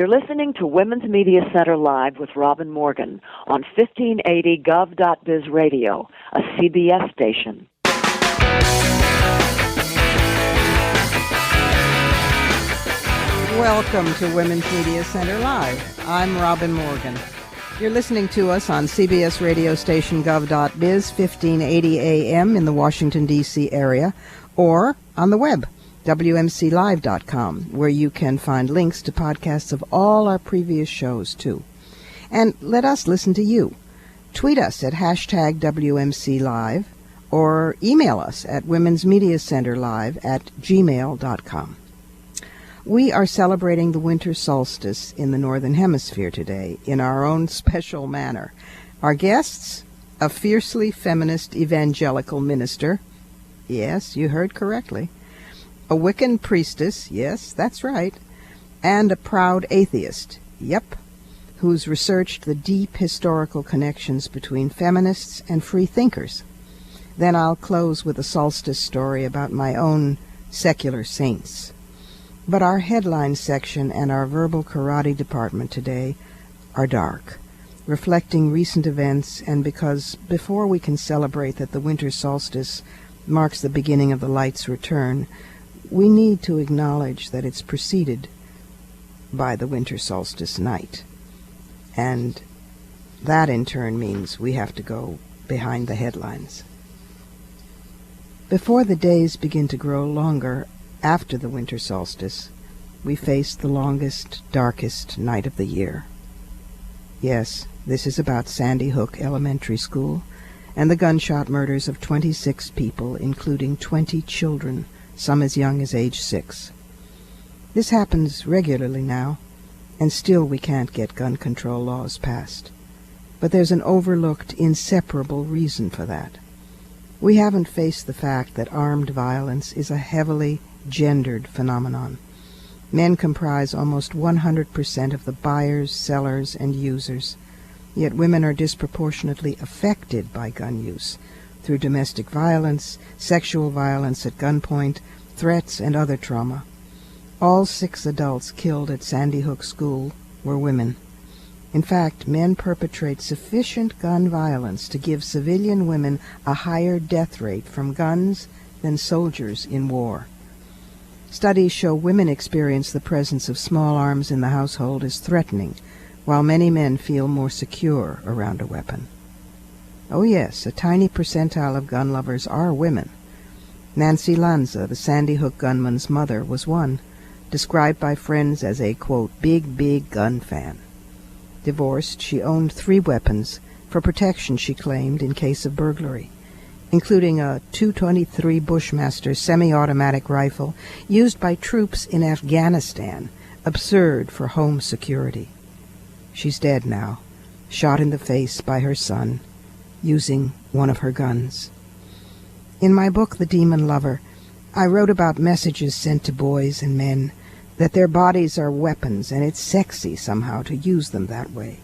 You're listening to Women's Media Center Live with Robin Morgan on 1580 Gov.biz Radio, a CBS station. Welcome to Women's Media Center Live. I'm Robin Morgan. You're listening to us on CBS radio station Gov.biz, 1580 AM in the Washington, D.C. area, or on the web, WMCLive.com, where you can find links to podcasts of all our previous shows, too. And let us listen to you. Tweet us at hashtag WMCLive or email us at womensmediacenterlive@gmail.com. We are celebrating the winter solstice in the Northern Hemisphere today in our own special manner. Our guests, a fiercely feminist evangelical minister. Yes, you heard correctly. A Wiccan priestess, yes, that's right, and a proud atheist, yep, who's researched the deep historical connections between feminists and free thinkers. Then I'll close with a solstice story about my own secular saints. But our headline section and our verbal karate department today are dark, reflecting recent events, and because before we can celebrate that the winter solstice marks the beginning of the light's return, we need to acknowledge that it's preceded by the winter solstice night. And that in turn means we have to go behind the headlines. Before the days begin to grow longer after the winter solstice, we face the longest, darkest night of the year. Yes, this is about Sandy Hook Elementary School and the gunshot murders of 26 people, including 20 children, some as young as age 6. This happens regularly now, and still we can't get gun control laws passed. But there's an overlooked, inseparable reason for that. We haven't faced the fact that armed violence is a heavily gendered phenomenon. Men comprise almost 100% of the buyers, sellers, and users, yet women are disproportionately affected by gun use through domestic violence, sexual violence at gunpoint, threats, and other trauma. All 6 adults killed at Sandy Hook School were women. In fact, men perpetrate sufficient gun violence to give civilian women a higher death rate from guns than soldiers in war. Studies show women experience the presence of small arms in the household as threatening, while many men feel more secure around a weapon. Oh yes, a tiny percentile of gun lovers are women. Nancy Lanza, the Sandy Hook gunman's mother, was one, described by friends as a, quote, big gun fan. Divorced, she owned 3 weapons for protection, she claimed, in case of burglary, including a .223 Bushmaster semi-automatic rifle used by troops in Afghanistan, absurd for home security. She's dead now, shot in the face by her son, using one of her guns. In my book, The Demon Lover, I wrote about messages sent to boys and men that their bodies are weapons and it's sexy somehow to use them that way.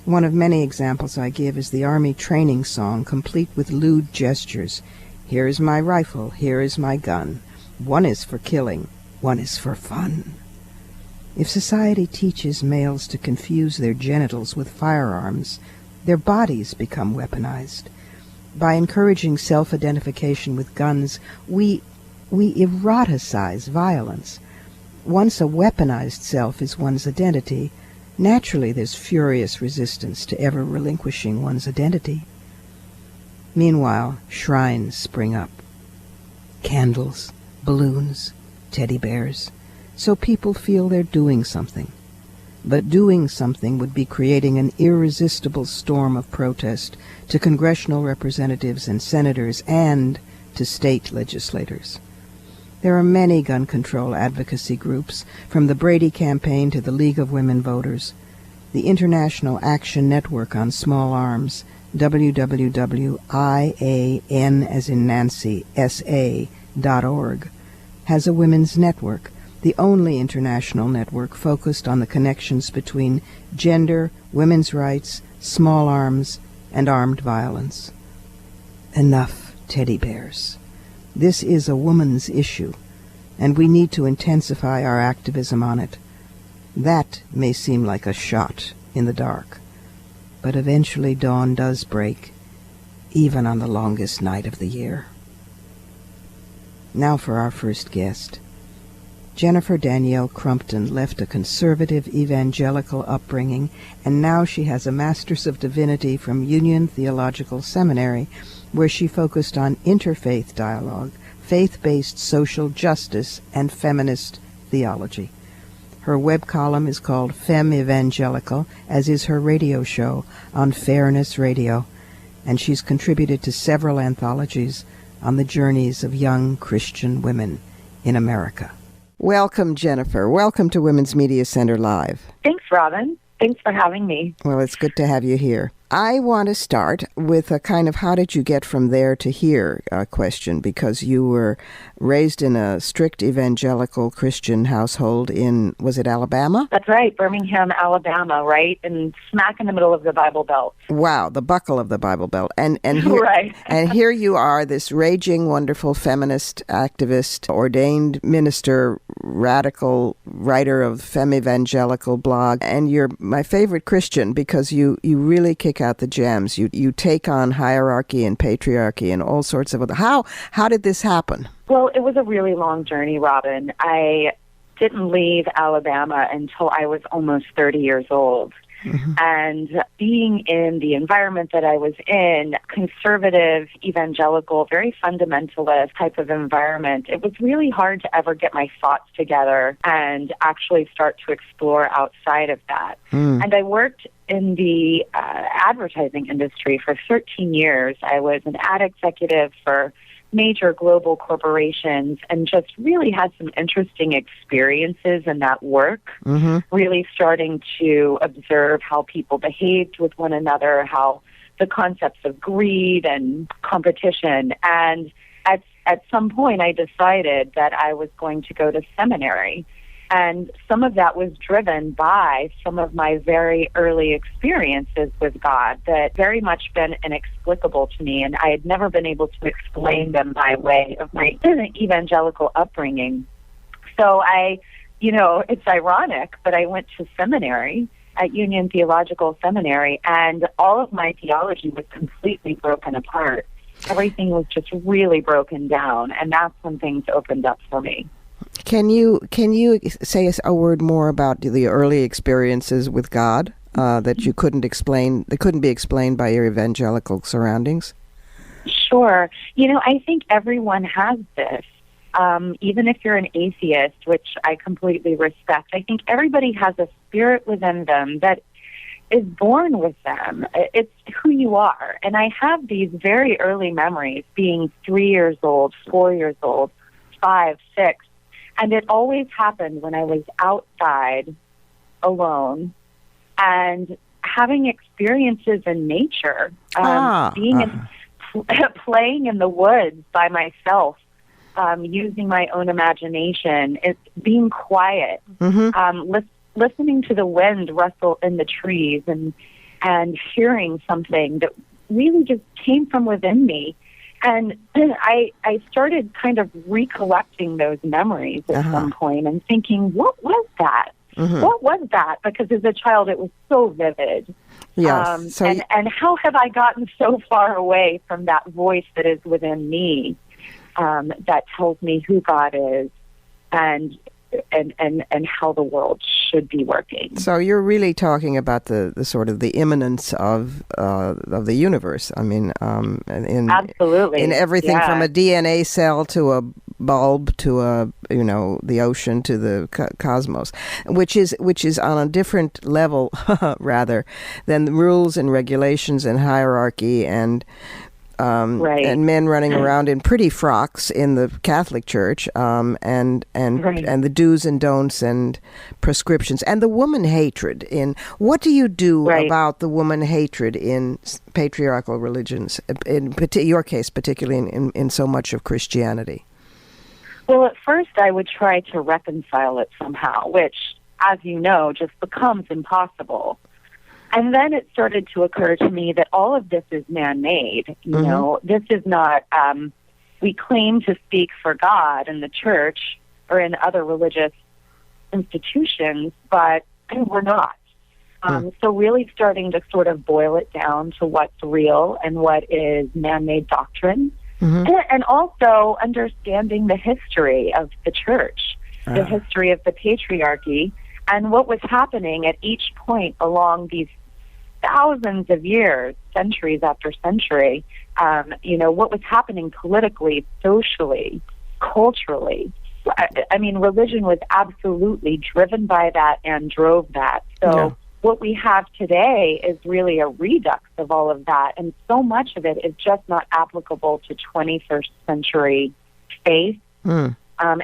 One of many examples I give is the Army training song, complete with lewd gestures. Here is my rifle, here is my gun. One is for killing, one is for fun. If society teaches males to confuse their genitals with firearms, their bodies become weaponized. By encouraging self-identification with guns, we eroticize violence. Once a weaponized self is one's identity, naturally there's furious resistance to ever relinquishing one's identity. Meanwhile, shrines spring up. Candles, balloons, teddy bears, so people feel they're doing something. But doing something would be creating an irresistible storm of protest to congressional representatives and senators and to state legislators. There are many gun control advocacy groups, from the Brady Campaign to the League of Women Voters. The International Action Network on Small Arms, www.IAN as in Nancy, SA.org, has a women's network, the only international network focused on the connections between gender, women's rights, small arms, and armed violence. Enough teddy bears. This is a woman's issue, and we need to intensify our activism on it. That may seem like a shot in the dark, but eventually dawn does break, even on the longest night of the year. Now for our first guest. Jennifer Danielle Crumpton left a conservative evangelical upbringing, and now she has a Master's of Divinity from Union Theological Seminary, where she focused on interfaith dialogue, faith-based social justice, and feminist theology. Her web column is called Evangelical, as is her radio show on Fairness Radio, and she's contributed to several anthologies on the journeys of young Christian women in America. Welcome, Jennifer. Welcome to Women's Media Center Live. Thanks, Robin. Thanks for having me. Well, it's good to have you here. I want to start with a kind of how did you get from there to here question, because you were raised in a strict evangelical Christian household in, was it Alabama? That's right, Birmingham, Alabama, right? And smack in the middle of the Bible Belt. Wow, the buckle of the Bible Belt. And here, right. And here you are, this raging, wonderful feminist activist, ordained minister, radical writer of Evangelical blog, and you're my favorite Christian because you really kick out the gems. You take on hierarchy and patriarchy and all sorts of other. How did this happen? Well, it was a really long journey, Robin. I didn't leave Alabama until I was almost 30 years old. Mm-hmm. And being in the environment that I was in, conservative, evangelical, very fundamentalist type of environment, it was really hard to ever get my thoughts together and actually start to explore outside of that. Mm. And I worked in the advertising industry for 13 years. I was an ad executive for major global corporations and just really had some interesting experiences in that work, mm-hmm. really starting to observe how people behaved with one another, how the concepts of greed and competition. And at some point, I decided that I was going to go to seminary. And some of that was driven by some of my very early experiences with God that very much been inexplicable to me, and I had never been able to explain them by way of my evangelical upbringing. So it's ironic, but I went to seminary at Union Theological Seminary, and all of my theology was completely broken apart. Everything was just really broken down, and that's when things opened up for me. Can you say a word more about the early experiences with God that you couldn't explain, that couldn't be explained by your evangelical surroundings? Sure. I think everyone has this. Even if you're an atheist, which I completely respect, I think everybody has a spirit within them that is born with them. It's who you are. And I have these very early memories, being 3 years old, 4 years old, 5, 6. And it always happened when I was outside alone and having experiences in nature, playing in the woods by myself, using my own imagination, being quiet, mm-hmm. Listening to the wind rustle in the trees and hearing something that really just came from within me. And I started kind of recollecting those memories at some point and thinking, what was that? Mm-hmm. What was that? Because as a child, it was so vivid. Yes. And how have I gotten so far away from that voice that is within me that tells me who God is and how the world should be working. So you're really talking about the sort of the immanence of the universe. I mean, absolutely, in everything from a DNA cell to a bulb to the ocean to the cosmos, which is on a different level rather than the rules and regulations and hierarchy and. Right. And men running around in pretty frocks in the Catholic Church, and the do's and don'ts and prescriptions, and the woman hatred. What do you do about the woman hatred in patriarchal religions, in your case particularly in so much of Christianity? Well, at first I would try to reconcile it somehow, which, as you know, just becomes impossible. And then it started to occur to me that all of this is man-made. You know, this is not, we claim to speak for God in the church or in other religious institutions, but we're not. So really starting to sort of boil it down to what's real and what is man-made doctrine, and also understanding the history of the church, the history of the patriarchy, and what was happening at each point along these thousands of years, centuries after century, what was happening politically, socially, culturally. I mean, religion was absolutely driven by that and drove that. So what we have today is really a redux of all of that, and so much of it is just not applicable to 21st century faith, and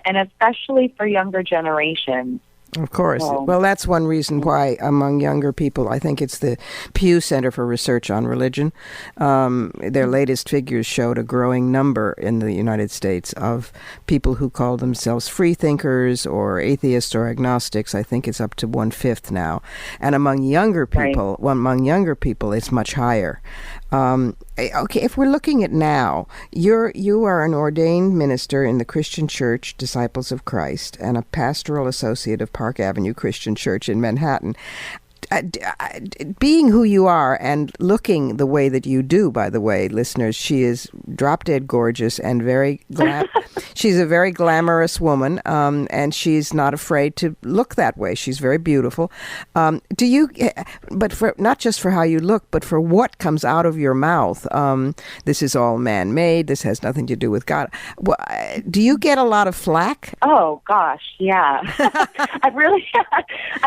especially for younger generations. Of course. Well, that's one reason why among younger people, I think it's the Pew Center for Research on Religion. Their latest figures showed a growing number in the United States of people who call themselves free thinkers or atheists or agnostics. I think it's up to 1/5 now. And among younger people, it's much higher. Okay, if we're looking at now, you are an ordained minister in the Christian Church, Disciples of Christ, and a pastoral associate of Park Avenue Christian Church in Manhattan. Being who you are and looking the way that you do, by the way, listeners, she is drop-dead gorgeous and she's a very glamorous woman, and she's not afraid to look that way. She's very beautiful. But for not just for how you look, but for what comes out of your mouth. This is all man-made. This has nothing to do with God. Do you get a lot of flack? Oh gosh, yeah. I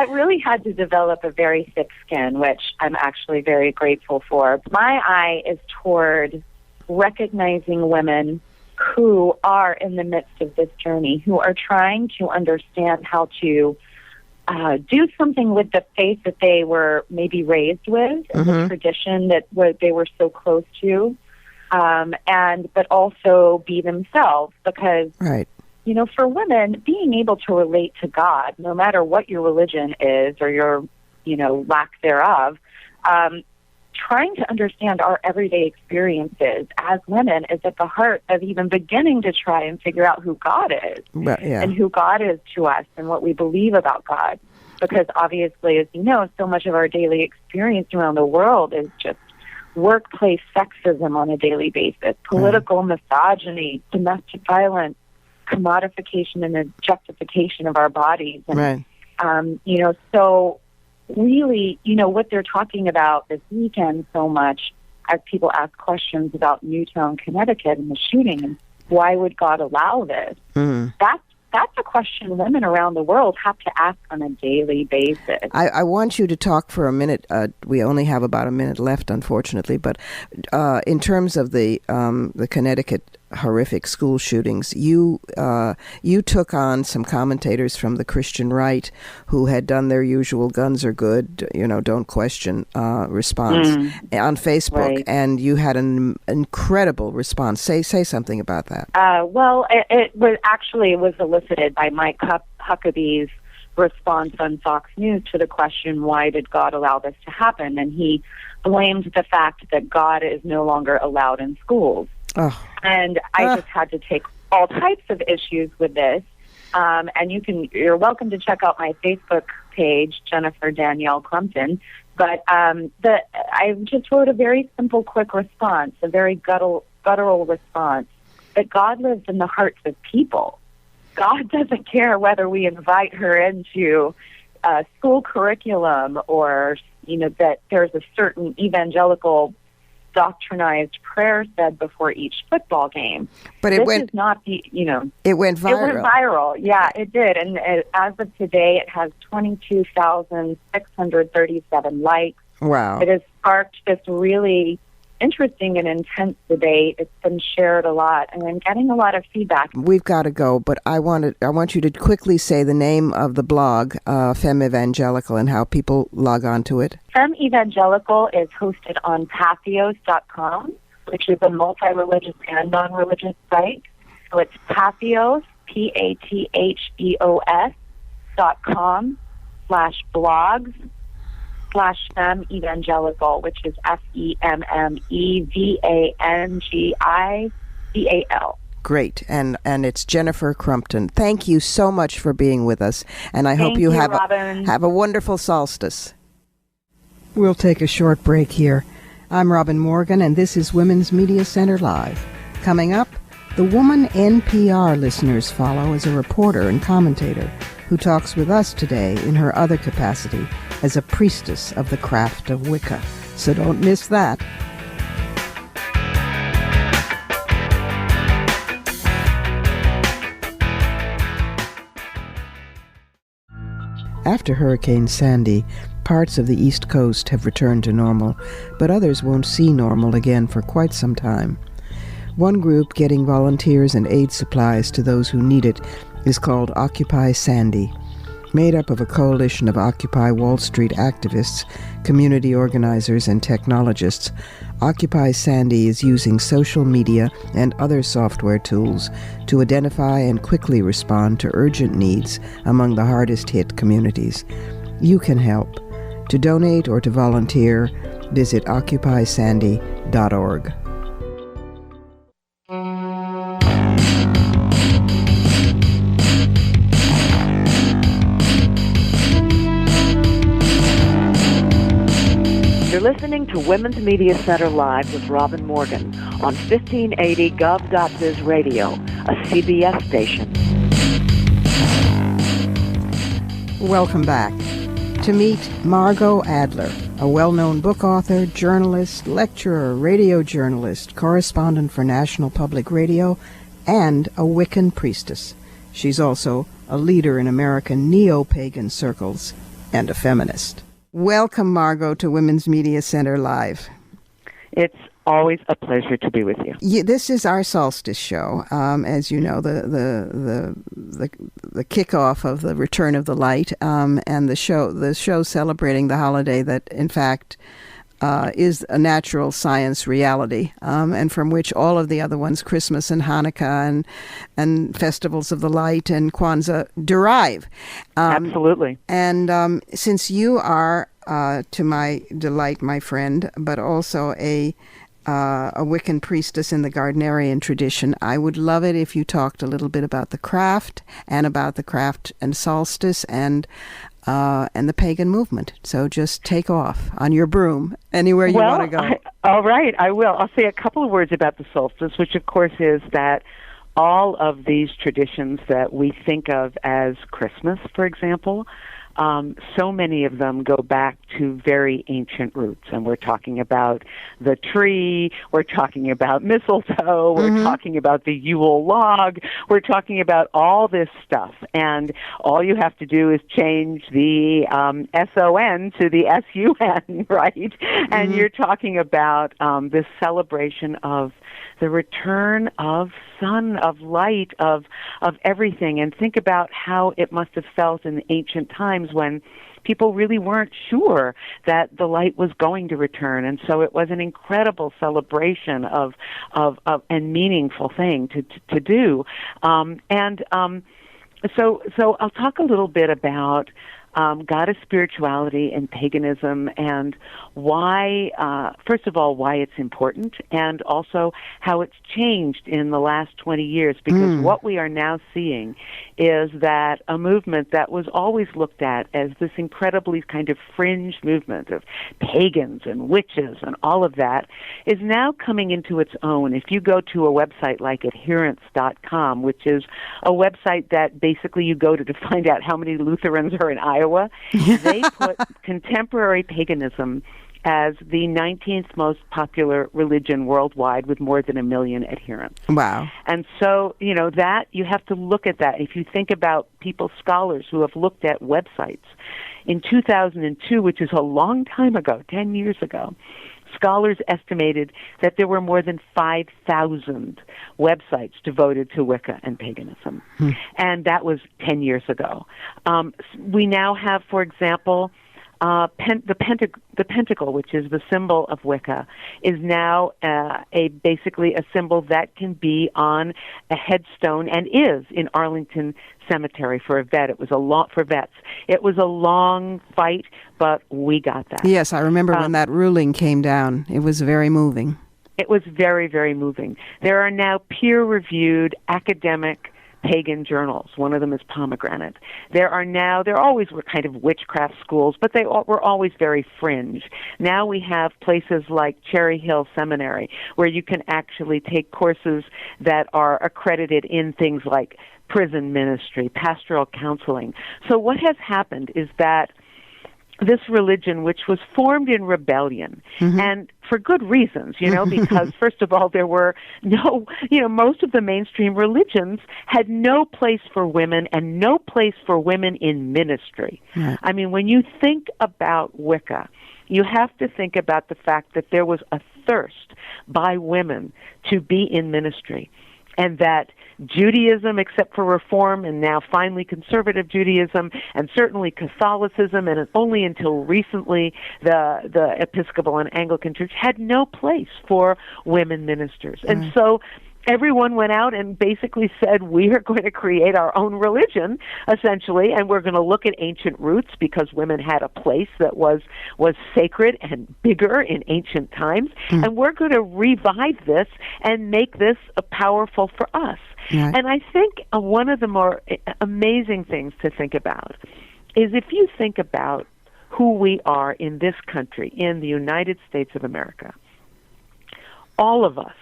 really had to develop a very thick skin, which I'm actually very grateful for. My eye is toward recognizing women who are in the midst of this journey, who are trying to understand how to do something with the faith that they were maybe raised with, and the tradition that they were so close to, but also be themselves, because for women, being able to relate to God, no matter what your religion is or your lack thereof, trying to understand our everyday experiences as women is at the heart of even beginning to try and figure out who God is and who God is to us and what we believe about God. Because obviously, as you know, so much of our daily experience around the world is just workplace sexism on a daily basis, political misogyny, domestic violence, commodification and objectification of our bodies. And, so really, what they're talking about this weekend so much as people ask questions about Newtown, Connecticut and the shooting and why would God allow this? That's a question women around the world have to ask on a daily basis. I want you to talk for a minute. We only have about a minute left, unfortunately, but in terms of the Connecticut horrific school shootings, you took on some commentators from the Christian right who had done their usual "guns are good, don't question" response on Facebook, and you had an incredible response. Say something about that. Well, it was elicited by Mike Huckabee's response on Fox News to the question, why did God allow this to happen? And he blamed the fact that God is no longer allowed in schools. And I just had to take all types of issues with this. And you're welcome to check out my Facebook page, Jennifer Danielle Crumpton. But I just wrote a very simple, quick response, a very guttural response, that God lives in the hearts of people. God doesn't care whether we invite her into school curriculum or, that there's a certain evangelical doctrinized prayer said before each football game. But it went viral. It went viral. Yeah, it did. And as of today, it has 22,637 likes. Wow. It has sparked this really interesting and intense debate. It's been shared a lot, and I'm getting a lot of feedback. We've got to go, but I want you to quickly say the name of the blog, Fem Evangelical, and how people log on to it. Fem Evangelical is hosted on Patheos.com, which is a multi-religious and non-religious site. So it's Patheos, PATHEOS.com/blogs/Fem Evangelical, which is FEMMEVANGIVAL. Great. And it's Jennifer Crumpton. Thank you so much for being with us. And I hope you have a wonderful solstice. We'll take a short break here. I'm Robin Morgan, and this is Women's Media Center Live. Coming up, the woman NPR listeners follow is a reporter and commentator who talks with us today in her other capacity as a priestess of the craft of Wicca. So don't miss that. After Hurricane Sandy, parts of the East Coast have returned to normal, but others won't see normal again for quite some time. One group getting volunteers and aid supplies to those who need it is called Occupy Sandy. Made up of a coalition of Occupy Wall Street activists, community organizers, and technologists, Occupy Sandy is using social media and other software tools to identify and quickly respond to urgent needs among the hardest-hit communities. You can help. To donate or to volunteer, visit occupysandy.org. You're listening to Women's Media Center Live with Robin Morgan on 1580 gov.biz radio, a CBS station. Welcome back. To meet Margot Adler, a well-known book author, journalist, lecturer, radio journalist, correspondent for National Public Radio, and a Wiccan priestess. She's also a leader in American neo-pagan circles and a feminist. Welcome, Margot, to Women's Media Center Live. It's always a pleasure to be with you. This is our solstice show, as you know, the kickoff of the return of the light, and the show celebrating the holiday that, in fact, is a natural science reality, and from which all of the other ones, Christmas and Hanukkah and festivals of the light and Kwanzaa, derive. Absolutely. And since you are, to my delight, my friend, but also a Wiccan priestess in the Gardnerian tradition, I would love it if you talked a little bit about the craft and solstice and the pagan movement. So just take off on your broom anywhere you want to go. All right, I will. I'll say a couple of words about the solstice, which of course is that all of these traditions that we think of as Christmas, for example, so many of them go back to very ancient roots. And we're talking about the tree, we're talking about mistletoe, we're talking about the Yule log, we're talking about all this stuff. And all you have to do is change the S-O-N to the S-U-N, right? And you're talking about this celebration of the return of sun, of light, of everything. And think about how it must have felt in ancient times when people really weren't sure that the light was going to return. And so it was an incredible celebration of and meaningful thing to do. So I'll talk a little bit about goddess spirituality and paganism, and why, first of all, why it's important, and also how it's changed in the last 20 years, because what we are now seeing is that a movement that was always looked at as this incredibly kind of fringe movement of pagans and witches and all of that is now coming into its own. If you go to a website like adherence.com, which is a website that basically you go to find out how many Lutherans are in Iowa, they put contemporary paganism as the 19th most popular religion worldwide with more than 1 million adherents. Wow. And so, that you have to look at that. If you think about scholars who have looked at websites, in 2002, which is a long time ago, 10 years ago, scholars estimated that there were more than 5,000 websites devoted to Wicca and paganism. And that was 10 years ago. We now have, for example, the pentacle, which is the symbol of Wicca, is now basically a symbol that can be on a headstone, and is in Arlington Cemetery for a vet. It was for vets. It was a long fight, but we got that. Yes, I remember when that ruling came down. It was very moving. It was very, very moving. There are now peer-reviewed academic pagan journals. One of them is Pomegranate. There always were kind of witchcraft schools, but they were always very fringe. Now we have places like Cherry Hill Seminary, where you can actually take courses that are accredited in things like prison ministry, pastoral counseling. So what has happened is that this religion, which was formed in rebellion, and for good reasons, because first of all, there were most of the mainstream religions had no place for women and no place for women in ministry. Right. I mean, when you think about Wicca, you have to think about the fact that there was a thirst by women to be in ministry, and that Judaism, except for Reform, and now finally conservative Judaism, and certainly Catholicism, and only until recently the Episcopal and Anglican Church had no place for women ministers. And so everyone went out and basically said, we are going to create our own religion, essentially, and we're going to look at ancient roots because women had a place that was sacred and bigger in ancient times, and we're going to revive this and make this powerful for us. Right. And I think one of the more amazing things to think about is if you think about who we are in this country, in the United States of America, all of us,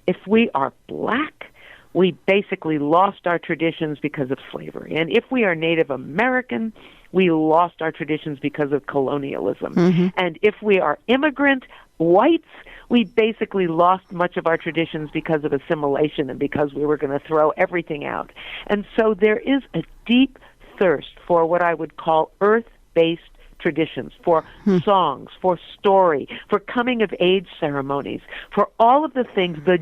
if we are black, we basically lost our traditions because of slavery. And if we are Native American, we lost our traditions because of colonialism. And if we are immigrant whites, we basically lost much of our traditions because of assimilation and because we were going to throw everything out. And so there is a deep thirst for what I would call earth-based traditions, for songs, for story, for coming-of-age ceremonies, for all of the things, the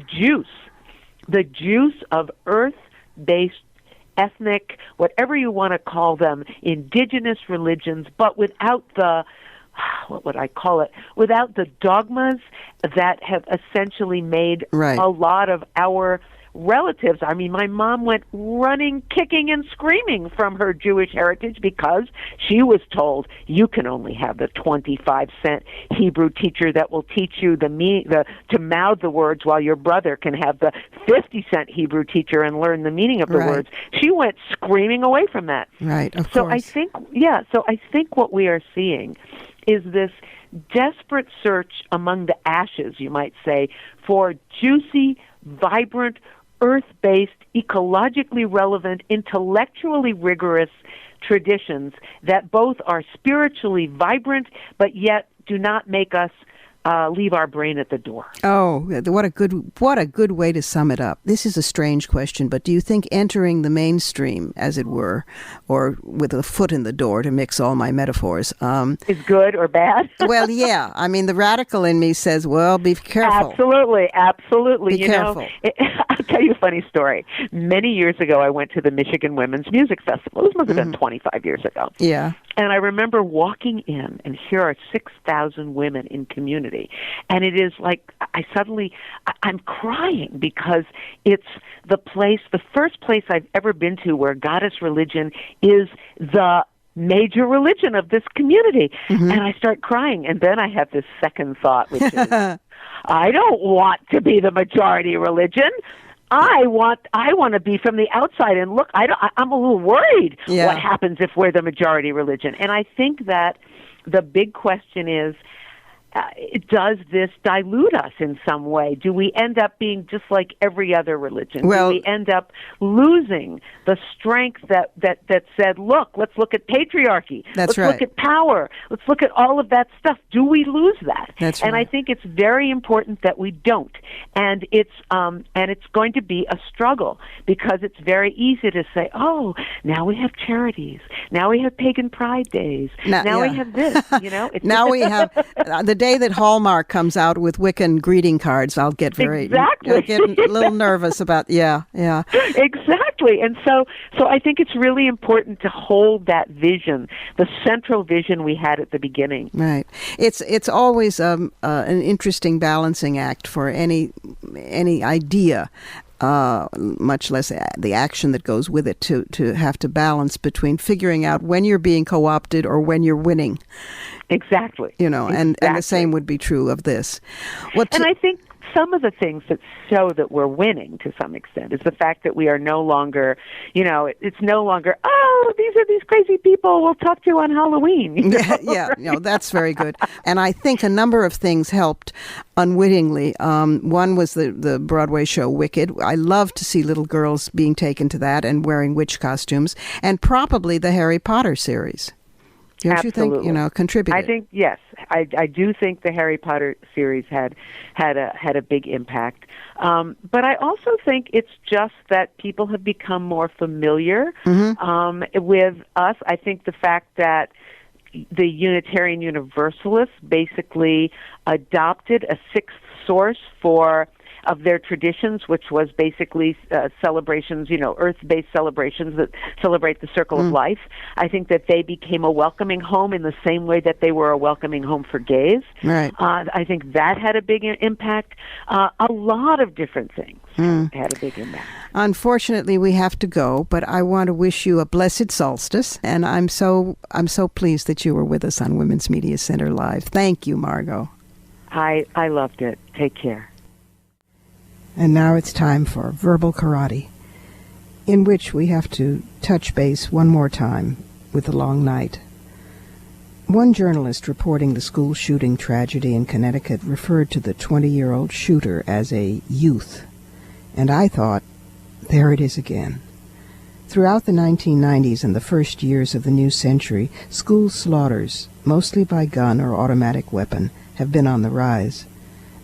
juice of earth-based, ethnic, whatever you want to call them, indigenous religions, but without the, what would I call it, without the dogmas that have essentially made a lot of our relatives. I mean, my mom went running, kicking, and screaming from her Jewish heritage because she was told you can only have the 25-cent Hebrew teacher that will teach you to mouth the words, while your brother can have the 50-cent Hebrew teacher and learn the meaning of the words. She went screaming away from that. Right, of so course. I think what we are seeing is this desperate search among the ashes, you might say, for juicy, vibrant, earth-based, ecologically relevant, intellectually rigorous traditions that both are spiritually vibrant but yet do not make us leave our brain at the door. Oh, what a good way to sum it up. This is a strange question, but do you think entering the mainstream, as it were, or with a foot in the door, to mix all my metaphors, is good or bad? Well, yeah. I mean, the radical in me says, well, be careful. Absolutely. Be careful. I'll tell you a funny story. Many years ago, I went to the Michigan Women's Music Festival. This must have been 25 years ago. Yeah. And I remember walking in, and here are 6,000 women in community. And it is like, I'm crying because it's the first place I've ever been to where goddess religion is the major religion of this community. And I start crying. And then I have this second thought, which is, I don't want to be the majority religion. I want to be from the outside and look. I'm a little worried what happens if we're the majority religion. And I think that the big question is, does this dilute us in some way? Do we end up being just like every other religion? Well, do we end up losing the strength that said, look, let's look at patriarchy. Let's look at power. Let's look at all of that stuff. Do we lose that? That's and right. I think it's very important that we don't. And it's going to be a struggle because it's very easy to say, oh, now we have charities. Now we have pagan pride days. Now we have this. Now we have the day that Hallmark comes out with Wiccan greeting cards, I'll get I'll get a little nervous about, Exactly. And so I think it's really important to hold that vision, the central vision we had at the beginning. Right. It's always an interesting balancing act for any idea much less the action that goes with it, to have to balance between figuring out when you're being co-opted or when you're winning. Exactly. And the same would be true of this. And I think some of the things that show that we're winning to some extent is the fact that we are no longer, it's no longer, these are these crazy people we'll talk to on Halloween. Yeah, that's very good. And I think a number of things helped unwittingly. One was the Broadway show Wicked. I love to see little girls being taken to that and wearing witch costumes, and probably the Harry Potter series. Don't Absolutely. you think, contributed? I think, yes. I do think the Harry Potter series had a big impact. But I also think it's just that people have become more familiar with us. I think the fact that the Unitarian Universalists basically adopted a sixth source of their traditions, which was basically celebrations, earth-based celebrations that celebrate the circle of life. I think that they became a welcoming home in the same way that they were a welcoming home for gays. Right. I think that had a big impact. A lot of different things had a big impact. Unfortunately, we have to go, but I want to wish you a blessed solstice, and I'm so pleased that you were with us on Women's Media Center Live. Thank you, Margot. I loved it. Take care. And now it's time for Verbal Karate, in which we have to touch base one more time with the long night. One journalist reporting the school shooting tragedy in Connecticut referred to the 20-year-old shooter as a youth. And I thought, there it is again. Throughout the 1990s and the first years of the new century, school slaughters, mostly by gun or automatic weapon, have been on the rise.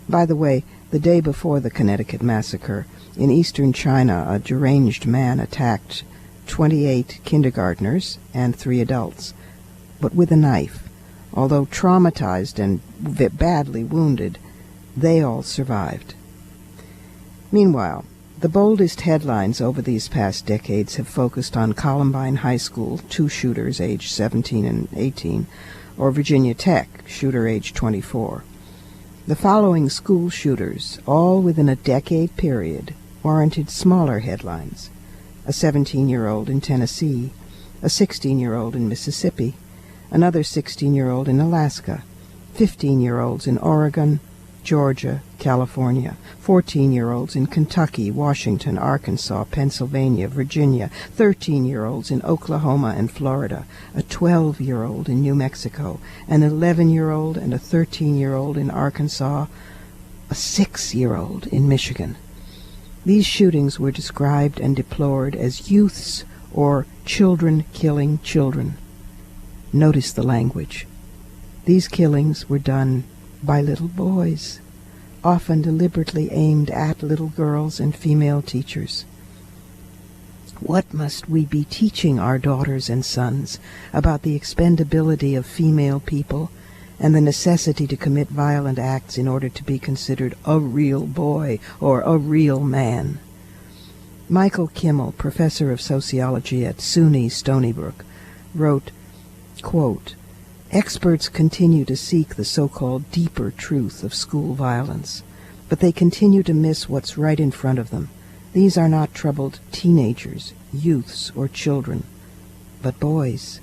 By the way, the day before the Connecticut massacre, in eastern China, a deranged man attacked 28 kindergartners and 3 adults, but with a knife. Although traumatized and badly wounded, they all survived. Meanwhile, the boldest headlines over these past decades have focused on Columbine High School, 2 shooters aged 17 and 18, or Virginia Tech, shooter aged 24. The following school shooters, all within a decade period, warranted smaller headlines. A 17-year-old in Tennessee, a 16-year-old in Mississippi, another 16-year-old in Alaska, 15-year-olds in Oregon, Georgia, California, 14-year-olds in Kentucky, Washington, Arkansas, Pennsylvania, Virginia, 13-year-olds in Oklahoma and Florida, a 12-year-old in New Mexico, an 11-year-old and a 13-year-old in Arkansas, a 6-year-old in Michigan. These shootings were described and deplored as youths or children killing children. Notice the language. These killings were done by little boys, often deliberately aimed at little girls and female teachers. What must we be teaching our daughters and sons about the expendability of female people and the necessity to commit violent acts in order to be considered a real boy or a real man? Michael Kimmel, professor of sociology at SUNY Stony Brook, wrote, quote, "Experts continue to seek the so-called deeper truth of school violence, but they continue to miss what's right in front of them. These are not troubled teenagers, youths, or children, but boys.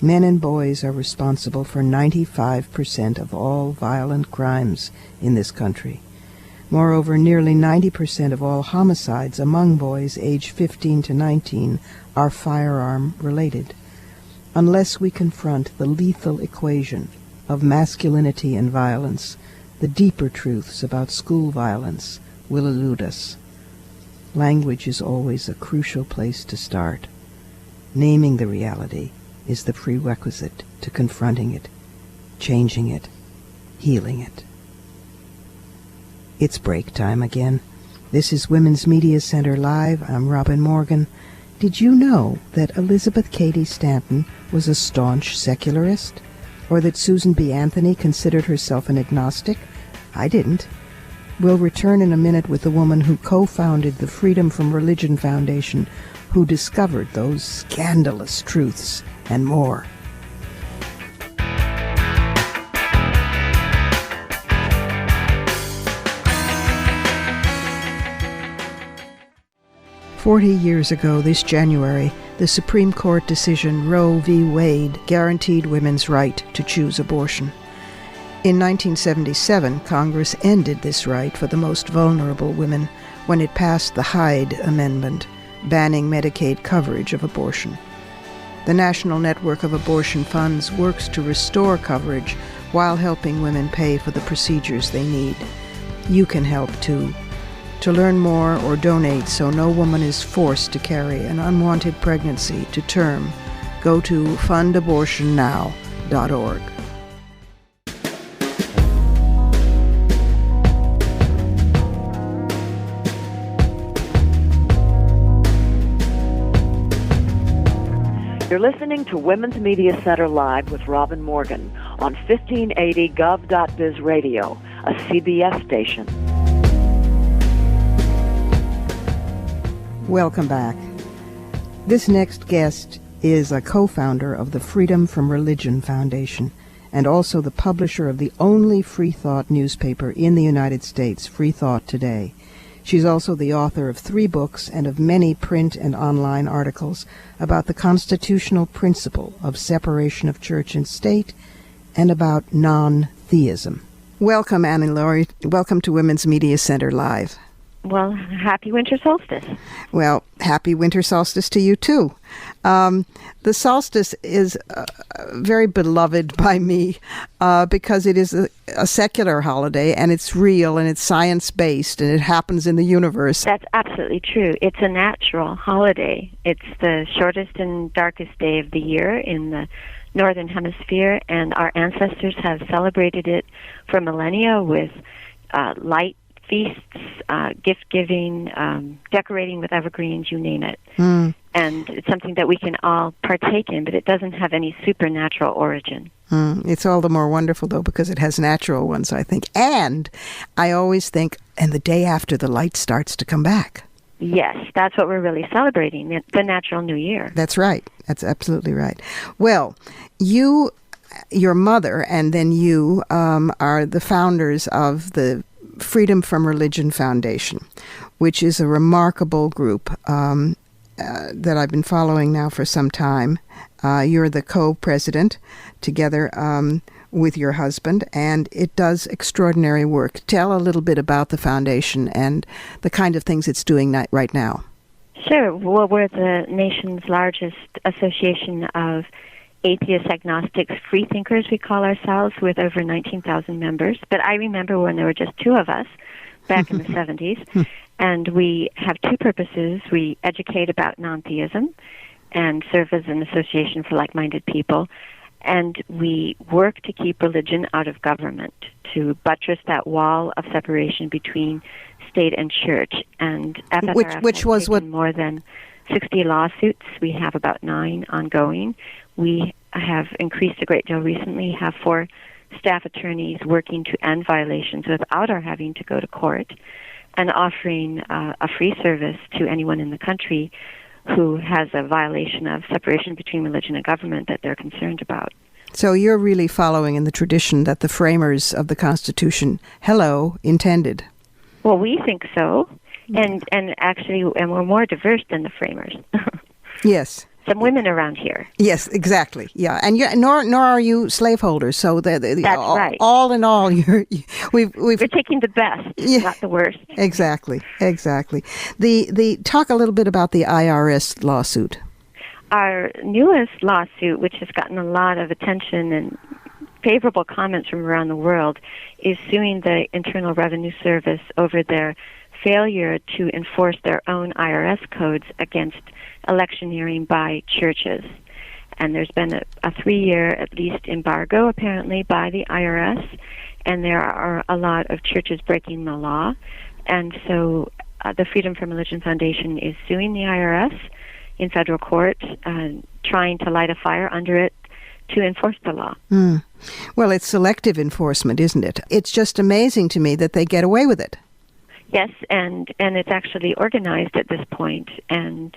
Men and boys are responsible for 95% of all violent crimes in this country. Moreover, nearly 90% of all homicides among boys aged 15 to 19 are firearm-related. Unless we confront the lethal equation of masculinity and violence, the deeper truths about school violence will elude us. Language is always a crucial place to start. Naming the reality is the prerequisite to confronting it, changing it, healing it." It's break time again. This is Women's Media Center Live. I'm Robin Morgan. Did you know that Elizabeth Cady Stanton was a staunch secularist? Or that Susan B. Anthony considered herself an agnostic? I didn't. We'll return in a minute with the woman who co-founded the Freedom from Religion Foundation, who discovered those scandalous truths and more. 40 years ago this January, the Supreme Court decision Roe v. Wade guaranteed women's right to choose abortion. In 1977, Congress ended this right for the most vulnerable women when it passed the Hyde Amendment, banning Medicaid coverage of abortion. The National Network of Abortion Funds works to restore coverage while helping women pay for the procedures they need. You can help too. To learn more or donate so no woman is forced to carry an unwanted pregnancy to term, go to fundabortionnow.org. You're listening to Women's Media Center Live with Robin Morgan on 1580 gov.biz radio, a CBS station. Welcome back. This next guest is a co-founder of the Freedom from Religion Foundation and also the publisher of the only free thought newspaper in the United States, Free Thought Today. She's also the author of 3 books and of many print and online articles about the constitutional principle of separation of church and state and about non-theism. Welcome, Annie Laurie. Welcome to Women's Media Center Live. Well, happy winter solstice. Well, happy winter solstice to you, too. The solstice is very beloved by me because it is a secular holiday, and it's real, and it's science-based, and it happens in the universe. That's absolutely true. It's a natural holiday. It's the shortest and darkest day of the year in the Northern Hemisphere, and our ancestors have celebrated it for millennia with light feasts, gift-giving, decorating with evergreens, you name it. And it's something that we can all partake in, but it doesn't have any supernatural origin. It's all the more wonderful, though, because it has natural ones, I think. And I always think, and the day after the light starts to come back. Yes, that's what we're really celebrating, the natural new year. That's right. That's absolutely right. Well, your mother, and then you are the founders of the Freedom from Religion Foundation, which is a remarkable group that I've been following now for some time. You're the co-president together with your husband, and it does extraordinary work. Tell a little bit about the foundation and the kind of things it's doing right now. Sure. Well, we're the nation's largest association of atheist, agnostics, free thinkers, we call ourselves, with over 19,000 members. But I remember when there were just 2 of us back in the 70s, and we have 2 purposes. We educate about non-theism and serve as an association for like-minded people, and we work to keep religion out of government, to buttress that wall of separation between state and church. And FFRF which was what more than 60 lawsuits. We have about 9 ongoing. We have increased a great deal recently, have 4 staff attorneys working to end violations without our having to go to court, and offering a free service to anyone in the country who has a violation of separation between religion and government that they're concerned about. So you're really following in the tradition that the framers of the Constitution, intended. Well, we think so, and we're more diverse than the framers. Yes. Some women around here. Yes, exactly. Yeah, and nor are you slaveholders. So that's right. All in all, we're taking the best, not the worst. Exactly. The talk a little bit about the IRS lawsuit. Our newest lawsuit, which has gotten a lot of attention and favorable comments from around the world, is suing the Internal Revenue Service over their failure to enforce their own IRS codes against electioneering by churches. And there's been a 3-year, at least, embargo, apparently, by the IRS, and there are a lot of churches breaking the law. And so the Freedom from Religion Foundation is suing the IRS in federal court, trying to light a fire under it to enforce the law. Well, it's selective enforcement, isn't it? It's just amazing to me that they get away with it. Yes, and it's actually organized at this point and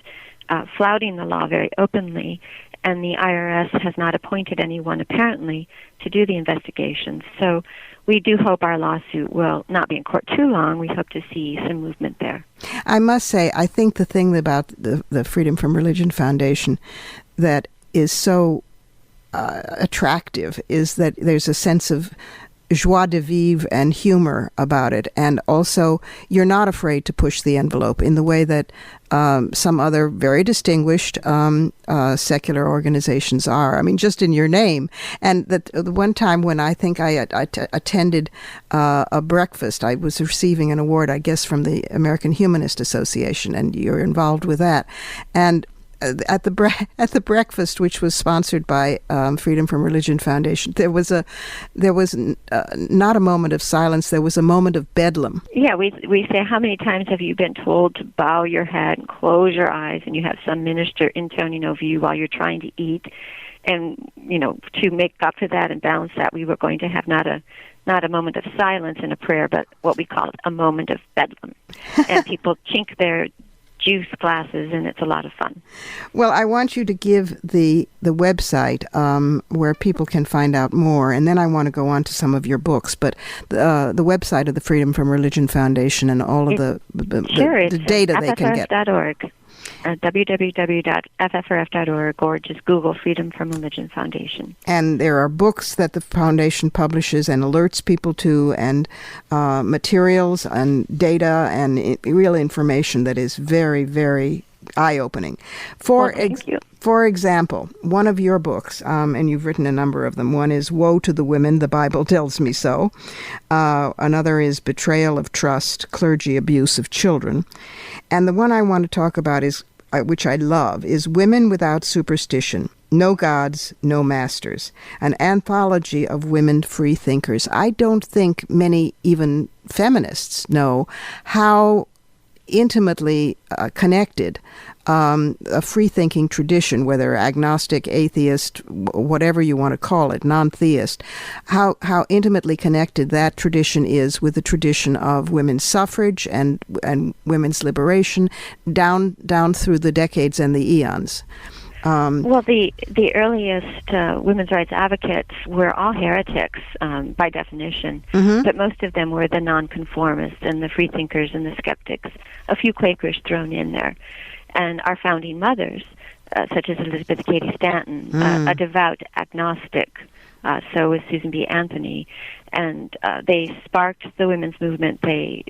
flouting the law very openly, and the IRS has not appointed anyone, apparently, to do the investigations. So we do hope our lawsuit will not be in court too long. We hope to see some movement there. I must say, I think the thing about the Freedom from Religion Foundation that is so attractive is that there's a sense of joie de vivre and humor about it, and also you're not afraid to push the envelope in the way that some other very distinguished secular organizations are. I mean, just in your name. And the one time when I think I attended a breakfast, I was receiving an award, I guess, from the American Humanist Association, and you're involved with that. And at the breakfast, which was sponsored by Freedom from Religion Foundation, there was not a moment of silence. There was a moment of bedlam. Yeah, we say, how many times have you been told to bow your head and close your eyes, and you have some minister intoning over you while you're trying to eat, and to make up for that and balance that, we were going to have not a moment of silence in a prayer, but what we call a moment of bedlam, and people chink their juice glasses, and it's a lot of fun. Well, I want you to give the website where people can find out more, and then I want to go on to some of your books. But the website of the Freedom from Religion Foundation and all of the data they can get. FFRF.org. www.ffrf.org, or just Google Freedom from Religion Foundation. And there are books that the foundation publishes and alerts people to, and materials and data and real information that is very, very eye-opening. Thank you. For example, one of your books, and you've written a number of them, one is Woe to the Women, the Bible Tells Me So. Another is Betrayal of Trust, Clergy Abuse of Children. And the one I want to talk about is, which I love, is Women Without Superstition, No Gods, No Masters, an anthology of women free thinkers. I don't think many, even feminists, know how intimately connected a free-thinking tradition, whether agnostic, atheist, whatever you want to call it, non-theist, how intimately connected that tradition is with the tradition of women's suffrage and women's liberation down through the decades and the eons. Well, the earliest women's rights advocates were all heretics by definition, but most of them were the nonconformists and the freethinkers and the skeptics, a few Quakers thrown in there. And our founding mothers, such as Elizabeth Cady Stanton, a devout agnostic, so was Susan B. Anthony, and they sparked the women's movement. They,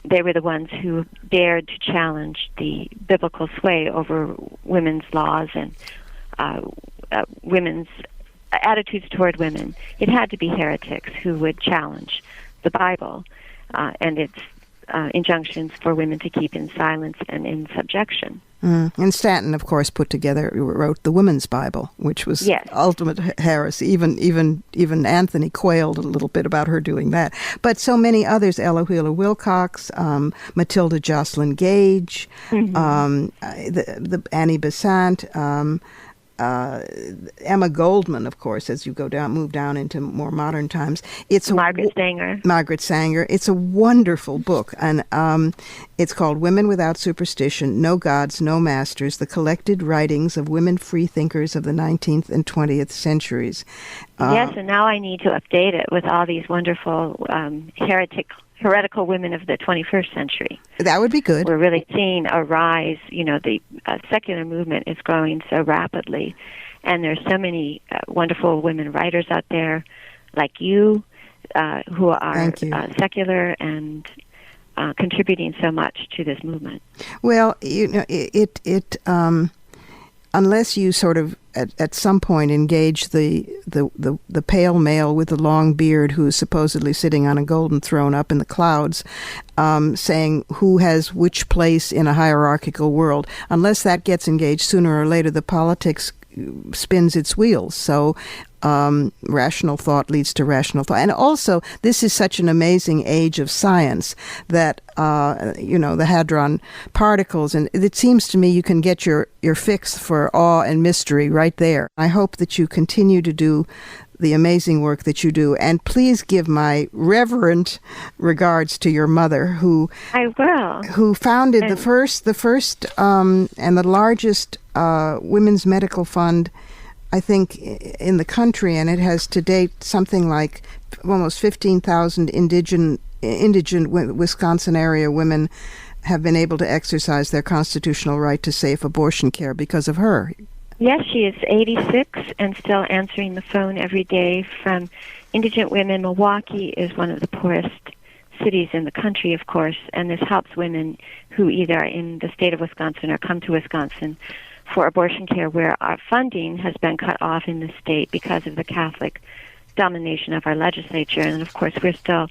they were the ones who dared to challenge the biblical sway over women's laws and women's attitudes toward women. It had to be heretics who would challenge the Bible and its injunctions for women to keep in silence and in subjection. And Stanton, of course, wrote the Women's Bible, which was ultimate heresy. Even Anthony quailed a little bit about her doing that. But so many others, Ella Wheeler Wilcox, Matilda Jocelyn Gage, the Annie Besant, Emma Goldman, of course, as you move down into more modern times. It's Margaret Sanger. Margaret Sanger. It's a wonderful book, and it's called Women Without Superstition, No Gods, No Masters, the Collected Writings of Women Freethinkers of the 19th and 20th Centuries. Yes, and now I need to update it with all these wonderful heretical women of the 21st century. That would be good. We're really seeing a rise. The secular movement is growing so rapidly, and there's so many wonderful women writers out there like you who are secular and contributing so much to this movement. Well, it unless you sort of at some point engage the pale male with the long beard who is supposedly sitting on a golden throne up in the clouds, saying who has which place in a hierarchical world, unless that gets engaged, sooner or later the politics spins its wheels. So rational thought leads to rational thought. And also, this is such an amazing age of science that, the hadron particles, and it seems to me you can get your fix for awe and mystery right there. I hope that you continue to do the amazing work that you do. And please give my reverent regards to your mother, who I will, who founded the first and the largest women's medical fund I think, in the country, and it has to date something like almost 15,000 indigent Wisconsin area women have been able to exercise their constitutional right to safe abortion care because of her. Yes, she is 86 and still answering the phone every day from indigent women. Milwaukee is one of the poorest cities in the country, of course, and this helps women who either are in the state of Wisconsin or come to Wisconsin for abortion care, where our funding has been cut off in the state because of the Catholic domination of our legislature. And, of course, we're still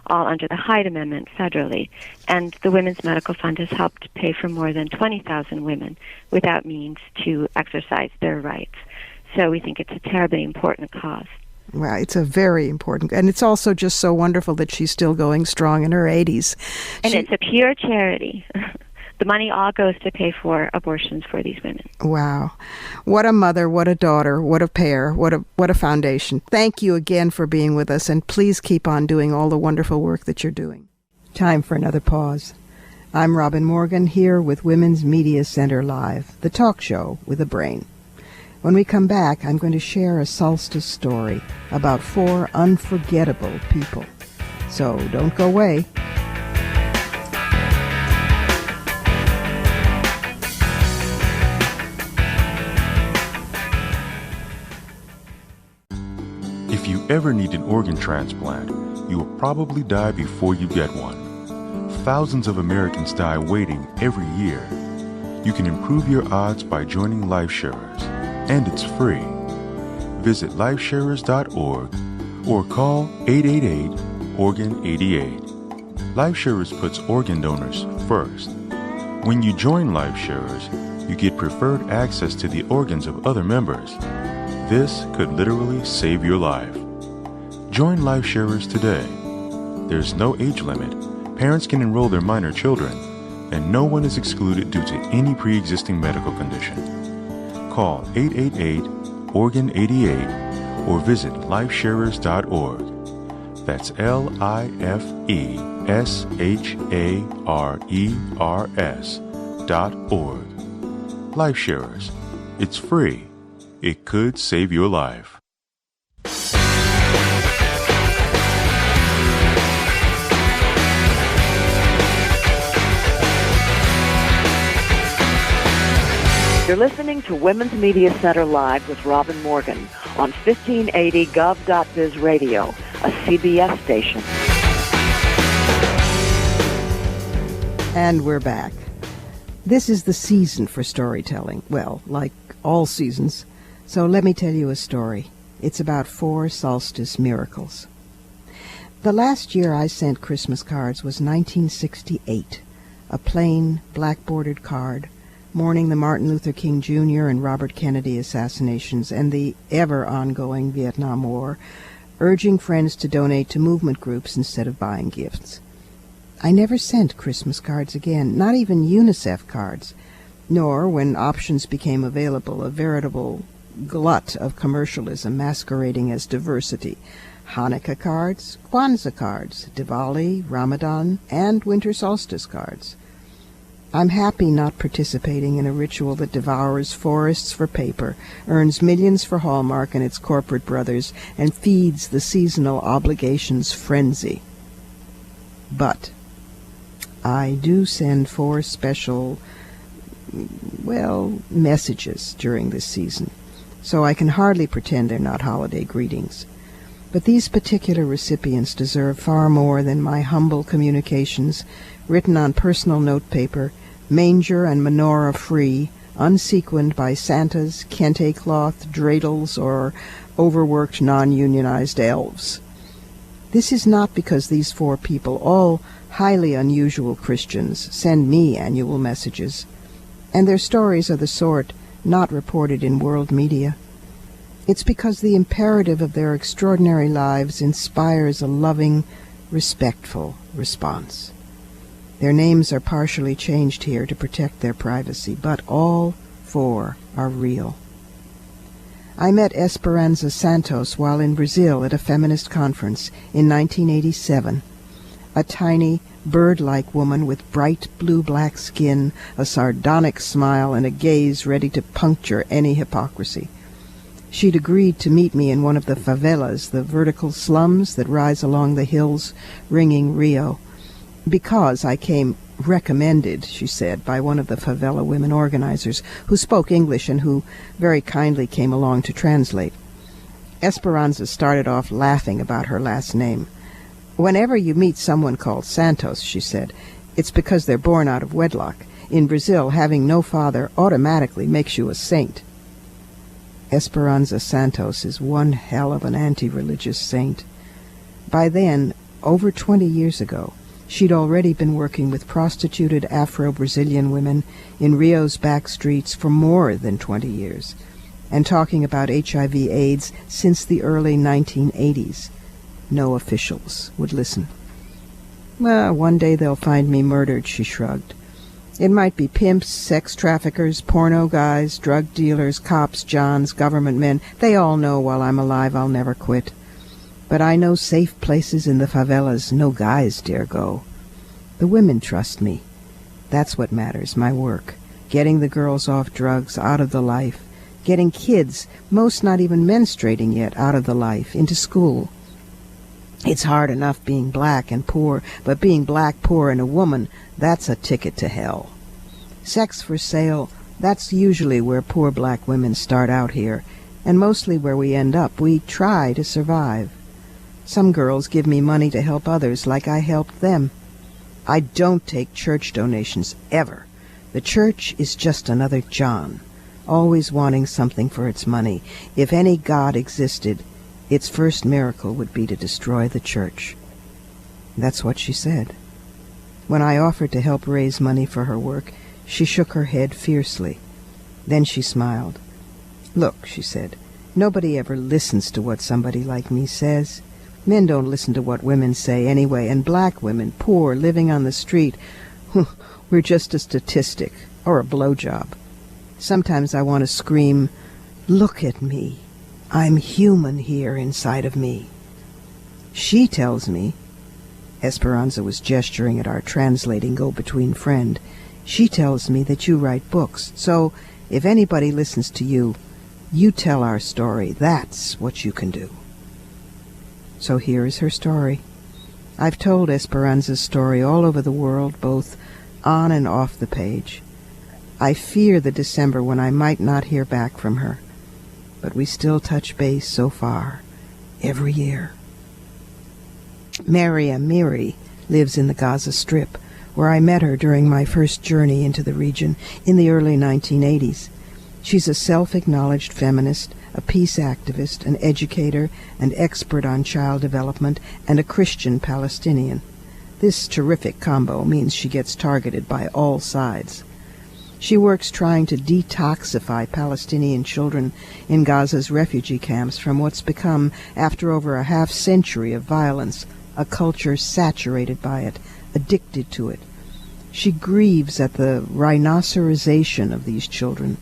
all under the Hyde Amendment federally. And the Women's Medical Fund has helped pay for more than 20,000 women without means to exercise their rights. So we think it's a terribly important cause. Well, it's a very important, and it's also just so wonderful that she's still going strong in her 80s. And it's a pure charity. The money all goes to pay for abortions for these women. Wow. What a mother, what a daughter, what a pair, what a foundation. Thank you again for being with us, and please keep on doing all the wonderful work that you're doing. Time for another pause. I'm Robin Morgan, here with Women's Media Center Live, the talk show with a brain. When we come back, I'm going to share a solstice story about 4 unforgettable people. So don't go away. If you ever need an organ transplant, you will probably die before you get one. Thousands of Americans die waiting every year. You can improve your odds by joining LifeSharers, and it's free. Visit lifesharers.org or call 888-ORGAN-88. LifeSharers puts organ donors first. When you join LifeSharers, you get preferred access to the organs of other members. This could literally save your life. Join LifeSharers today. There's no age limit. Parents can enroll their minor children, and no one is excluded due to any pre-existing medical condition. Call 888-ORGAN-88 or visit lifesharers.org. That's LifeSharers.org. LifeSharers. It's free. It could save your life. You're listening to Women's Media Center Live with Robin Morgan on 1580 Gov.biz Radio, a CBS station. And we're back. This is the season for storytelling. Well, like all seasons. So let me tell you a story. It's about 4 solstice miracles. The last year I sent Christmas cards was 1968. A plain, black-bordered card mourning the Martin Luther King Jr. and Robert Kennedy assassinations and the ever-ongoing Vietnam War, urging friends to donate to movement groups instead of buying gifts. I never sent Christmas cards again, not even UNICEF cards, nor, when options became available, a veritable glut of commercialism masquerading as diversity. Hanukkah cards, Kwanzaa cards, Diwali, Ramadan, and Winter Solstice cards. I'm happy not participating in a ritual that devours forests for paper, earns millions for Hallmark and its corporate brothers, and feeds the seasonal obligations frenzy. But I do send 4 special, messages during this season, so I can hardly pretend they're not holiday greetings. But these particular recipients deserve far more than my humble communications, written on personal notepaper, manger and menorah free, unsequined by Santas, kente cloth, dreidels, or overworked non-unionized elves. This is not because these 4 people, all highly unusual Christians, send me annual messages, and their stories are the sort not reported in world media. It's because the imperative of their extraordinary lives inspires a loving, respectful response. Their names are partially changed here to protect their privacy, but all 4 are real. I met Esperanza Santos while in Brazil at a feminist conference in 1987. A tiny, bird-like woman with bright blue-black skin, a sardonic smile, and a gaze ready to puncture any hypocrisy. She'd agreed to meet me in one of the favelas, the vertical slums that rise along the hills ringing Rio, because I came recommended, she said, by one of the favela women organizers who spoke English and who very kindly came along to translate. Esperanza started off laughing about her last name. Whenever you meet someone called Santos, she said, it's because they're born out of wedlock. In Brazil, having no father automatically makes you a saint. Esperanza Santos is one hell of an anti-religious saint. By then, over 20 years ago, she'd already been working with prostituted Afro-Brazilian women in Rio's back streets for more than 20 years, and talking about HIV/AIDS since the early 1980s. No officials would listen. Well, one day they'll find me murdered, she shrugged. It might be pimps, sex traffickers, porno guys, drug dealers, cops, johns, government men. They all know while I'm alive I'll never quit. But I know safe places in the favelas no guys dare go. The women trust me. That's what matters, my work. Getting the girls off drugs, out of the life. Getting kids, most not even menstruating yet, out of the life, into school. It's hard enough being black and poor, but being black, poor, and a woman, that's a ticket to hell. Sex for sale, that's usually where poor black women start out here, and mostly where we end up. We try to survive. Some girls give me money to help others like I helped them. I don't take church donations, ever. The church is just another John, always wanting something for its money. If any God existed, its first miracle would be to destroy the church. That's what she said. When I offered to help raise money for her work, she shook her head fiercely. Then she smiled. Look, she said, nobody ever listens to what somebody like me says. Men don't listen to what women say anyway, and black women, poor, living on the street, we're just a statistic or a blowjob. Sometimes I want to scream, look at me. I'm human here inside of me. She tells me, Esperanza was gesturing at our translating go-between friend, she tells me that you write books, so if anybody listens to you, you tell our story. That's what you can do. So here is her story. I've told Esperanza's story all over the world, both on and off the page. I fear the December when I might not hear back from her. But we still touch base so far, every year. Mary Amiri lives in the Gaza Strip, where I met her during my first journey into the region in the early 1980s. She's a self-acknowledged feminist, a peace activist, an educator, and expert on child development, and a Christian Palestinian. This terrific combo means she gets targeted by all sides. She works trying to detoxify Palestinian children in Gaza's refugee camps from what's become, after over a half-century of violence, a culture saturated by it, addicted to it. She grieves at the rhinocerization of these children,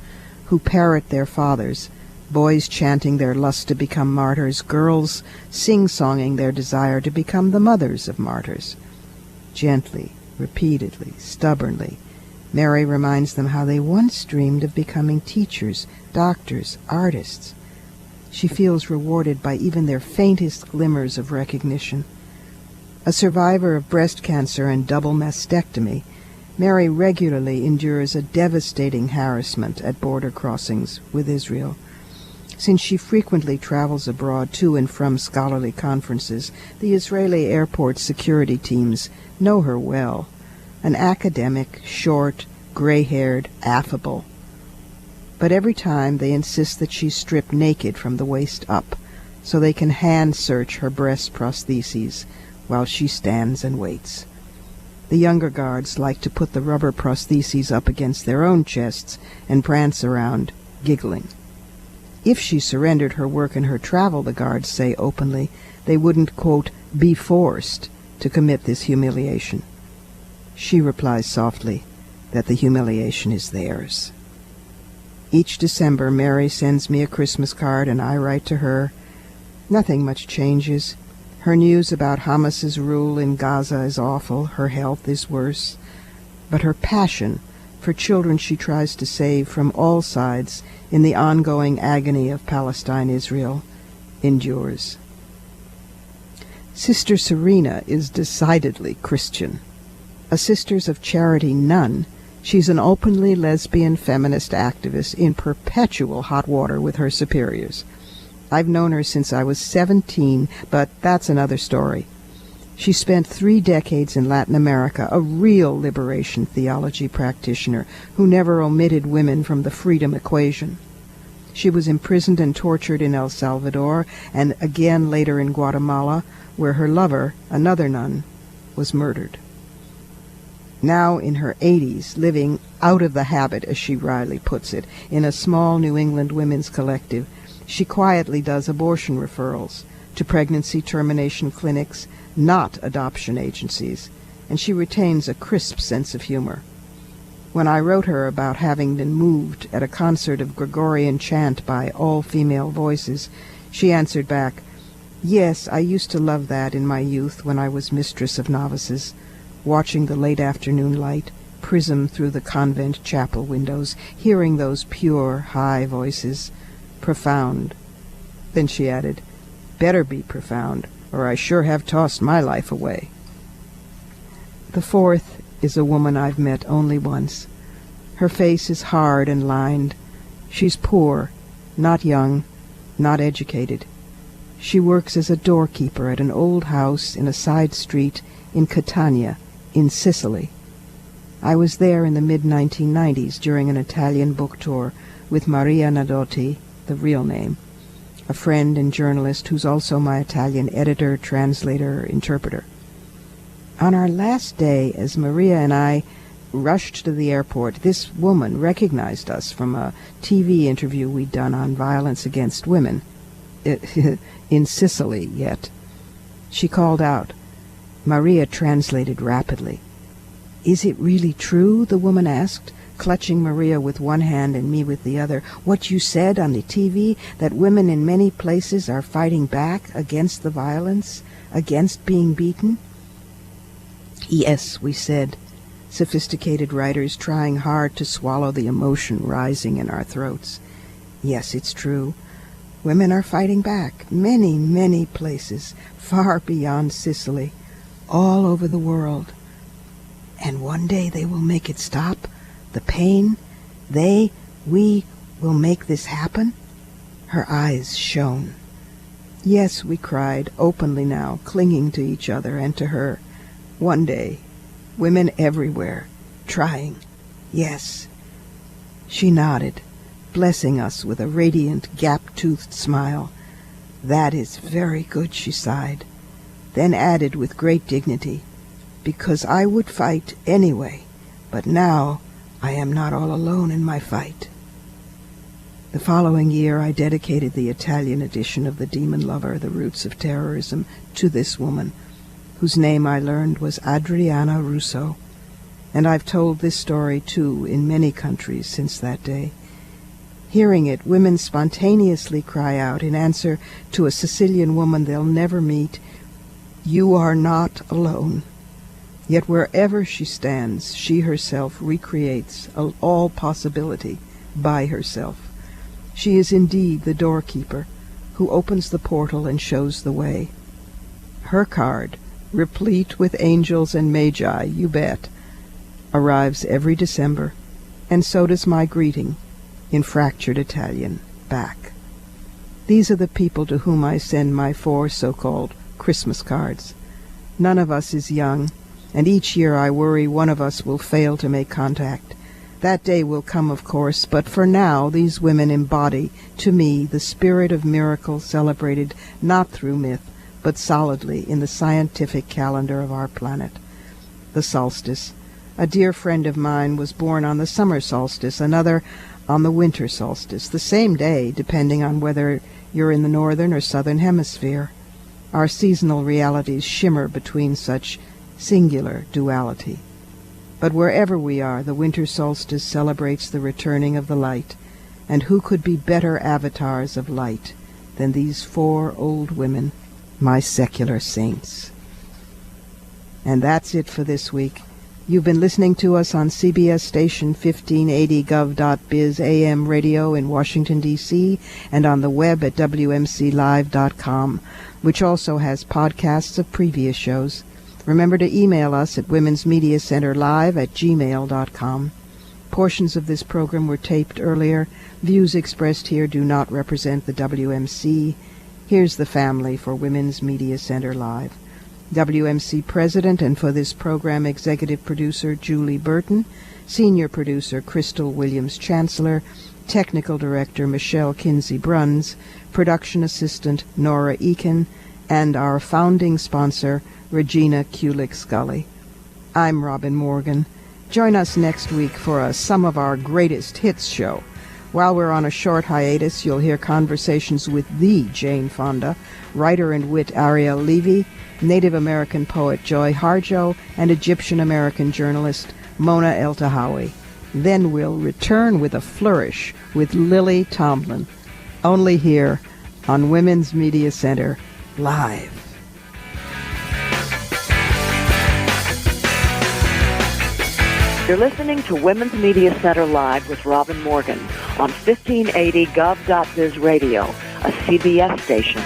who parrot their fathers, boys chanting their lust to become martyrs, girls sing-songing their desire to become the mothers of martyrs. Gently, repeatedly, stubbornly, Mary reminds them how they once dreamed of becoming teachers, doctors, artists. She feels rewarded by even their faintest glimmers of recognition. A survivor of breast cancer and double mastectomy, Mary regularly endures a devastating harassment at border crossings with Israel. Since she frequently travels abroad to and from scholarly conferences, the Israeli airport security teams know her well. An academic, short, gray-haired, affable. But every time they insist that she's stripped naked from the waist up, so they can hand-search her breast prostheses while she stands and waits. The younger guards like to put the rubber prostheses up against their own chests and prance around, giggling. If she surrendered her work and her travel, the guards say openly, they wouldn't, quote, be forced to commit this humiliation. She replies softly that the humiliation is theirs. Each December, Mary sends me a Christmas card, and I write to her. Nothing much changes. Her news about Hamas's rule in Gaza is awful. Her health is worse. But her passion for children she tries to save from all sides in the ongoing agony of Palestine-Israel, endures. Sister Serena is decidedly Christian. A Sisters of Charity nun, she's an openly lesbian feminist activist in perpetual hot water with her superiors. I've known her since I was 17, but that's another story. She spent 3 decades in Latin America, a real liberation theology practitioner who never omitted women from the freedom equation. She was imprisoned and tortured in El Salvador, and again later in Guatemala, where her lover, another nun, was murdered. Now in her 80s, living out of the habit, as she wryly puts it, in a small New England women's collective, she quietly does abortion referrals to pregnancy termination clinics, not adoption agencies, and she retains a crisp sense of humor. When I wrote her about having been moved at a concert of Gregorian chant by all-female voices, she answered back, "Yes, I used to love that in my youth when I was mistress of novices, watching the late afternoon light prism through the convent chapel windows, hearing those pure, high voices. Profound." Then she added, "Better be profound, or I sure have tossed my life away." The fourth is a woman I've met only once. Her face is hard and lined. She's poor, not young, not educated. She works as a doorkeeper at an old house in a side street in Catania, in Sicily. I was there in the mid-1990s during an Italian book tour with Maria Nadotti, the real name, a friend and journalist who's also my Italian editor, translator, interpreter. On our last day, as Maria and I rushed to the airport, this woman recognized us from a TV interview we'd done on violence against women, in Sicily yet. She called out. Maria translated rapidly. "Is it really true?" the woman asked, clutching Maria with one hand and me with the other. "What you said on the TV, that women in many places are fighting back against the violence, against being beaten?" "Yes," we said, sophisticated writers trying hard to swallow the emotion rising in our throats. "Yes, it's true. Women are fighting back, many, many places, far beyond Sicily, all over the world. And one day they will make it stop, the pain. We will make this happen?" Her eyes shone. "Yes," we cried, openly now, clinging to each other and to her. "One day, women everywhere, trying, yes." She nodded, blessing us with a radiant, gap-toothed smile. "That is very good," she sighed, then added with great dignity, "because I would fight anyway, but now I am not all alone in my fight." The following year I dedicated the Italian edition of The Demon Lover, The Roots of Terrorism, to this woman, whose name I learned was Adriana Russo, and I've told this story, too, in many countries since that day. Hearing it, women spontaneously cry out in answer to a Sicilian woman they'll never meet, "You are not alone." Yet wherever she stands, she herself recreates all possibility by herself. She is indeed the doorkeeper who opens the portal and shows the way. Her card, replete with angels and magi, you bet, arrives every December, and so does my greeting, in fractured Italian, back. These are the people to whom I send my 4 so-called Christmas cards. None of us is young, and each year I worry one of us will fail to make contact. That day will come, of course, but for now these women embody, to me, the spirit of miracle celebrated not through myth, but solidly in the scientific calendar of our planet. The solstice. A dear friend of mine was born on the summer solstice, another on the winter solstice, the same day, depending on whether you're in the northern or southern hemisphere. Our seasonal realities shimmer between such singular duality. But wherever we are, the winter solstice celebrates the returning of the light, and who could be better avatars of light than these 4 old women, my secular saints? And that's it for this week. You've been listening to us on CBS station 1580 gov.biz AM radio in Washington, D.C., and on the web at WMClive.com, which also has podcasts of previous shows. Remember to email us at womensmediacenterlive@gmail.com. Portions of this program were taped earlier. Views expressed here do not represent the WMC. Here's the family for Women's Media Center Live. WMC President and for this program Executive Producer Julie Burton, Senior Producer Crystal Williams Chancellor, Technical Director Michelle Kinsey Bruns, Production Assistant Nora Eakin, and our founding sponsor Regina Kulik Scully. I'm Robin Morgan. Join us next week for a Some of Our Greatest Hits show. While we're on a short hiatus, you'll hear conversations with the Jane Fonda, writer and wit Ariel Levy, Native American poet Joy Harjo, and Egyptian-American journalist Mona El-Tahawi. Then we'll return with a flourish with Lily Tomlin, only here on Women's Media Center Live. You're listening to Women's Media Center Live with Robin Morgan on 1580 gov.biz radio, a CBS station.